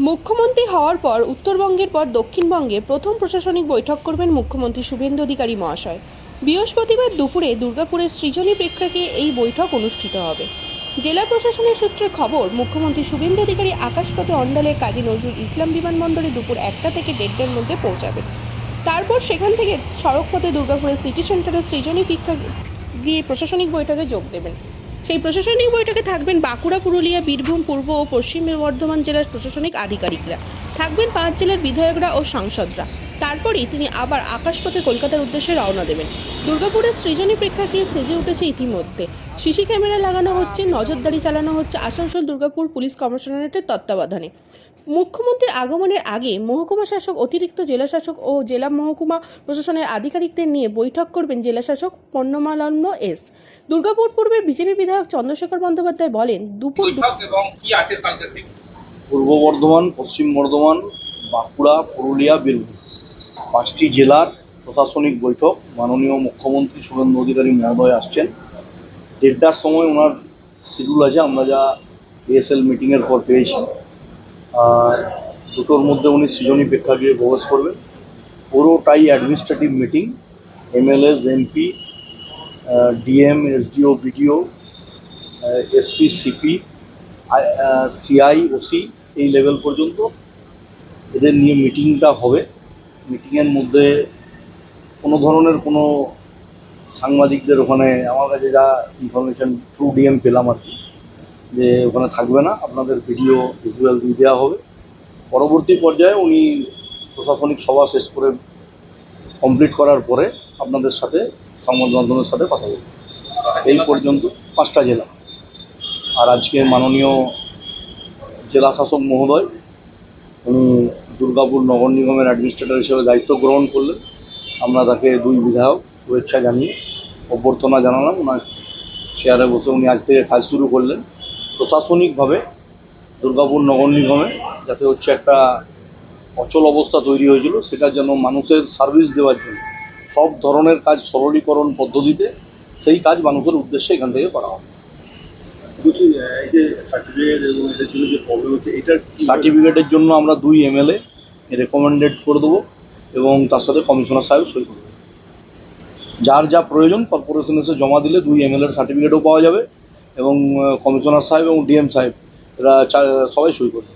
মুখ্যমন্ত্রী হওয়ার পর উত্তরবঙ্গের পর দক্ষিণবঙ্গে প্রথম প্রশাসনিক বৈঠক করবেন মুখ্যমন্ত্রী শুভেন্দু অধিকারী মহাশয়। বৃহস্পতিবার দুপুরে দুর্গাপুরের সৃজনী প্রেক্ষাগৃহে এই বৈঠক অনুষ্ঠিত হবে। জেলা প্রশাসনের সূত্রে খবর, মুখ্যমন্ত্রী শুভেন্দু অধিকারী আকাশপথে অন্ডালের কাজী নজরুল ইসলাম বিমানবন্দরে দুপুর 1টা থেকে 1:30টার মধ্যে পৌঁছাবেন। তারপর সেখান থেকে সড়কপথে দুর্গাপুরের সিটি সেন্টারের সৃজনী প্রেক্ষাগৃহে প্রশাসনিক বৈঠকে যোগ দেবেন। সেই প্রশাসনিক বৈঠকে থাকবেন বাঁকুড়া, পুরুলিয়া, বীরভূম, পূর্ব ও পশ্চিম বর্ধমান জেলার প্রশাসনিক আধিকারিকরা, থাকবেন 5 জেলার বিধায়করা ও সাংসদরা। তারপরেই তিনি আবার আকাশপথে কলকাতার উদ্দেশ্যে রওনা দেবেন। দুর্গাপুরের সৃজনী প্রেক্ষাগৃহে সেজে উঠেছে ইতিমধ্যে। সিসি ক্যামেরা লাগানো হচ্ছে, নজরদারি চালানো হচ্ছে আসানসোল দুর্গাপুর পুলিশ কমিশনারেটের তত্ত্বাবধানে। মুখ্যমন্ত্রীর আগমনের আগে মহকুমা শাসক, অতিরিক্ত জেলা শাসক ও জেলা মহকুমা প্রশাসনের আধিকারিকদের নিয়ে বৈঠক করবেন জেলা শাসক পণ্যমালন্য এস। দুর্গাপুর পূর্বের বিজেপি বিধায়ক চন্দ্রশেখর বন্দ্যোপাধ্যায় বলেন, পূর্ব বর্ধমান, পশ্চিম বর্ধমান, বাঁকুড়া, পুরুলিয়া, বীরভূম 5টি জেলার প্রশাসনিক বৈঠক মাননীয় মুখ্যমন্ত্রী শুভেন্দু অধিকারী মহোদয় আসছেন। 1:30টার সময় ওনার শিডিউল আছে, আমরা যা এএসএল মিটিংয়ের পর পেয়েছি। আর 2টোর মধ্যে উনি সৃজনী প্রেক্ষাগৃহে প্রবেশ করবেন। পুরোটাই administrative meeting, MLS, MP, DM, SDO, BDO, SP, CP, CI, OC এই লেভেল পর্যন্ত এদের নিয়ে মিটিংটা হবে। মিটিংয়ের মধ্যে কোনো ধরনের কোনো সাংবাদিকদের ওখানে, আমার কাছে যা ইনফরমেশন থ্রু ডিএম পেলাম আর কি, যে ওখানে থাকবে না, আপনাদের ভিডিও ভিজুয়াল দিয়ে দেওয়া হবে। পরবর্তী পর্যায়ে উনি প্রশাসনিক সভা শেষ করে কমপ্লিট করার পরে আপনাদের সাথে, সংবাদ মাধ্যমের সাথে কথা বলবেন। এই পর্যন্ত 5টা জেলা। আর আজকে মাননীয় জেলা শাসক মহোদয় উনি দুর্গাপুর নগর নিগমের অ্যাডমিনিস্ট্রেটর হিসেবে দায়িত্ব গ্রহণ করলেন। আমরা তাকে 2 বিধায়ক শুভেচ্ছা জানিয়ে অভ্যর্থনা জানালাম। ওনার চেয়ারে বসে উনি আজ থেকে কাজ শুরু করলেন। প্রশাসনিকভাবে দুর্গাপুর নগর নিগমে যাতে হচ্ছে একটা অচল অবস্থা তৈরি হয়েছিল, সেটার জন্য মানুষের সার্ভিস দেওয়ার জন্য সব ধরনের কাজ সরলীকরণ পদ্ধতিতে সেই কাজ মানুষের উদ্দেশ্যে এখান থেকে করা হবে। বলছি, এই যে সার্টিফিকেট এবং এদের জন্য যে প্রবলেম হচ্ছে, এটার সার্টিফিকেটের জন্য আমরা 2 এমএলএ রেকমেন্ডেড করে দেবো এবং তার সাথে কমিশনার সাহেব সই করে দেবো। যার যা প্রয়োজন কর্পোরেশনে এসে জমা দিলে 2 এমএলএর সার্টিফিকেটও পাওয়া যাবে এবং কমিশনার সাহেব এবং ডিএম সাহেব এরা সবাই সই করবে।